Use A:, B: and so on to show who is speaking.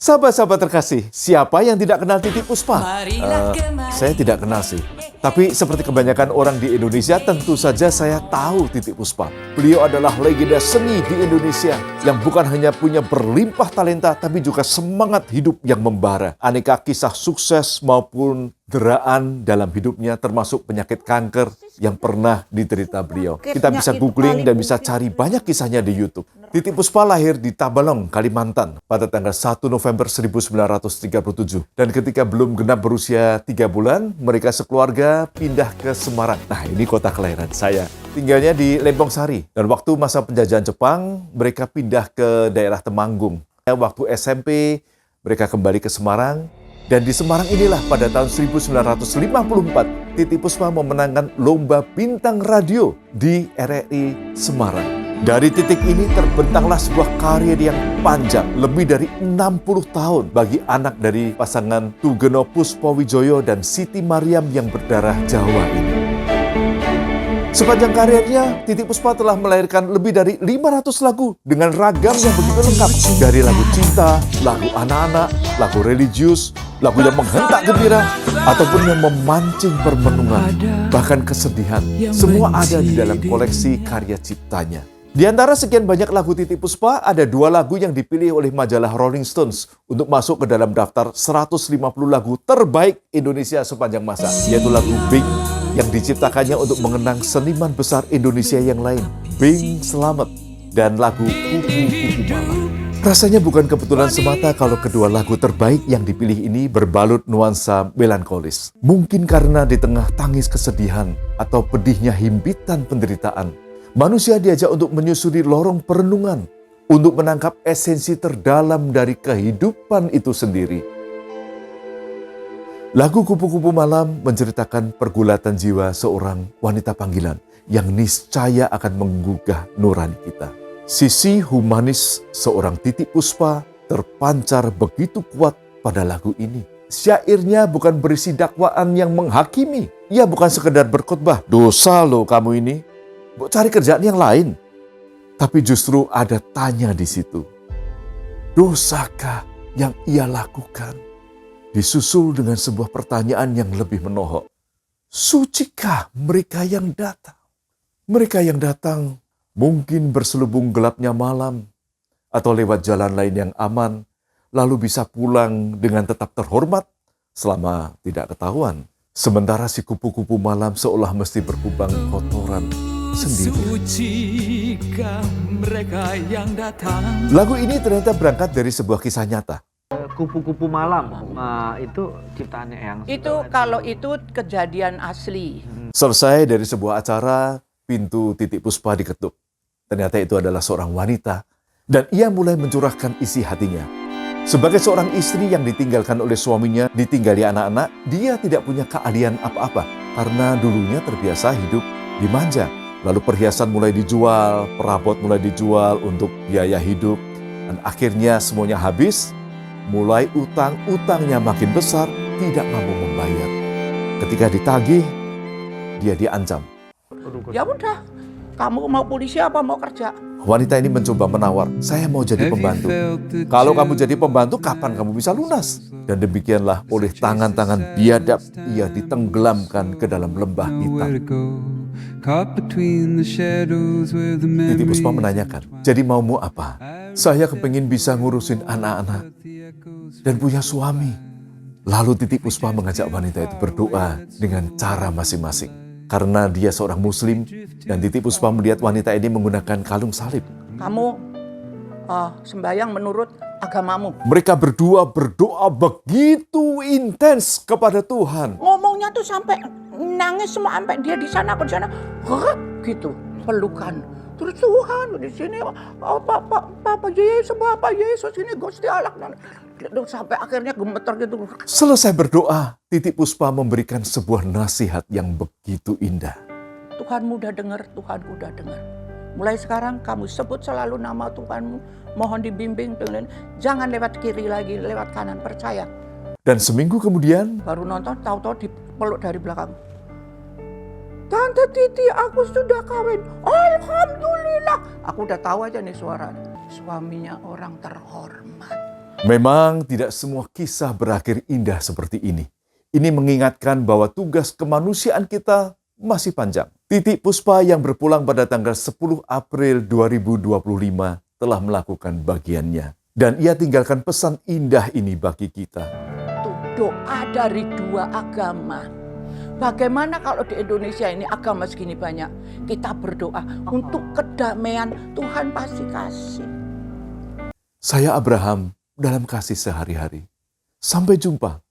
A: Sahabat-sahabat terkasih, siapa yang tidak kenal Titiek Puspa? Saya tidak kenal sih. Tapi seperti kebanyakan orang di Indonesia, tentu saja saya tahu Titiek Puspa. Beliau adalah legenda seni di Indonesia yang bukan hanya punya berlimpah talenta, tapi juga semangat hidup yang membara. Aneka kisah sukses maupun deraan dalam hidupnya, termasuk penyakit kanker yang pernah diderita beliau. Kita bisa googling dan bisa cari banyak kisahnya di YouTube. Titiek Puspa lahir di Tabalong, Kalimantan pada tanggal 1 November 1937. Dan ketika belum genap berusia 3 bulan, mereka sekeluarga pindah ke Semarang. Nah, ini kota kelahiran saya. Tinggalnya di Lempong Sari. Dan waktu masa penjajahan Jepang, mereka pindah ke daerah Temanggung. Waktu SMP, mereka kembali ke Semarang. Dan di Semarang inilah pada tahun 1954, Titiek Puspa memenangkan Lomba Bintang Radio di RRI Semarang. Dari titik ini terbentanglah sebuah karir yang panjang, lebih dari 60 tahun bagi anak dari pasangan Tugeno Puspowijoyo dan Siti Mariam yang berdarah Jawa ini. Sepanjang karirnya, Titiek Puspa telah melahirkan lebih dari 500 lagu dengan ragam yang begitu lengkap. Dari lagu cinta, lagu anak-anak, lagu religius, lagu yang menghentak gembira, ataupun yang memancing permenungan, bahkan kesedihan. Semua ada di dalam koleksi karya ciptanya. Di antara sekian banyak lagu Titiek Puspa, ada 2 lagu yang dipilih oleh majalah Rolling Stones untuk masuk ke dalam daftar 150 lagu terbaik Indonesia sepanjang masa, yaitu lagu Bing yang diciptakannya untuk mengenang seniman besar Indonesia yang lain, Bing Slamet, dan lagu Kupu-Kupu Malam. Rasanya bukan kebetulan semata kalau kedua lagu terbaik yang dipilih ini berbalut nuansa melankolis. Mungkin karena di tengah tangis kesedihan atau pedihnya himpitan penderitaan, manusia diajak untuk menyusuri lorong perenungan, untuk menangkap esensi terdalam dari kehidupan itu sendiri. Lagu Kupu-Kupu Malam menceritakan pergulatan jiwa seorang wanita panggilan yang niscaya akan menggugah nurani kita. Sisi humanis seorang Titiek Puspa terpancar begitu kuat pada lagu ini. Syairnya bukan berisi dakwaan yang menghakimi. Ia bukan sekedar berkhotbah, "Dosa lo kamu ini, mau cari kerjaan yang lain." Tapi justru ada tanya di situ. Dosakah yang ia lakukan? Disusul dengan sebuah pertanyaan yang lebih menohok. Sucikah mereka yang datang? Mereka yang datang mungkin berselubung gelapnya malam atau lewat jalan lain yang aman, lalu bisa pulang dengan tetap terhormat selama tidak ketahuan. Sementara si kupu-kupu malam seolah mesti berkubang kotoran sendiri. Mereka yang datang. Lagu ini ternyata berangkat dari sebuah kisah nyata.
B: Kupu-kupu Malam, itu ciptaannya yang...
C: Itu kalau itu kejadian asli.
A: Selesai dari sebuah acara, pintu Titiek Puspa diketuk. Ternyata itu adalah seorang wanita dan ia mulai mencurahkan isi hatinya. Sebagai seorang istri yang ditinggalkan oleh suaminya, ditinggali anak-anak, dia tidak punya keahlian apa-apa karena dulunya terbiasa hidup dimanja. Lalu perhiasan mulai dijual, perabot mulai dijual untuk biaya hidup. Dan akhirnya semuanya habis, mulai utang-utangnya makin besar, tidak mampu membayar. Ketika ditagih, dia diancam.
C: Ya udah, kamu mau polisi apa mau kerja?
A: Wanita ini mencoba menawar, "Saya mau jadi pembantu. Kalau kamu jadi pembantu, kapan kamu bisa lunas?" Dan demikianlah oleh tangan-tangan biadab, ia ditenggelamkan ke dalam lembah hitam. Titiek Puspa menanyakan, "Jadi maumu apa?" "Saya kepingin bisa ngurusin anak-anak dan punya suami." Lalu Titiek Puspa mengajak wanita itu berdoa dengan cara masing-masing. Karena dia seorang muslim dan Titiek Puspa melihat wanita ini menggunakan kalung salib.
C: Kamu sembahyang menurut agamamu.
A: Mereka berdua berdoa begitu intens kepada Tuhan.
C: Ngomongnya tuh sampai nangis semua, sampai dia di sana aku di sana, gitu, pelukan. Terus Tuhan di sini, Papa Yesus ini Gusti Allah. Sampai akhirnya gemeter gitu.
A: Selesai berdoa, Titiek Puspa memberikan sebuah nasihat yang begitu indah.
C: Tuhanmu udah dengar, Tuhanku udah dengar. Mulai sekarang kamu sebut selalu nama Tuhanmu. Mohon dibimbing dengan, jangan lewat kiri lagi, lewat kanan, percaya.
A: Dan seminggu kemudian,
C: baru nonton, tahu-tahu dipeluk dari belakang. "Tante Titi, aku sudah kawin." "Alhamdulillah." Aku udah tahu aja nih suaranya. Suaminya orang terhormat.
A: Memang tidak semua kisah berakhir indah seperti ini. Ini mengingatkan bahwa tugas kemanusiaan kita masih panjang. Titik Puspa yang berpulang pada tanggal 10 April 2025 telah melakukan bagiannya. Dan ia tinggalkan pesan indah ini bagi kita.
C: Itu doa dari dua agama. Bagaimana kalau di Indonesia ini agama segini banyak, kita berdoa untuk kedamaian, Tuhan pasti kasih.
A: Saya Abraham dalam kasih sehari-hari. Sampai jumpa.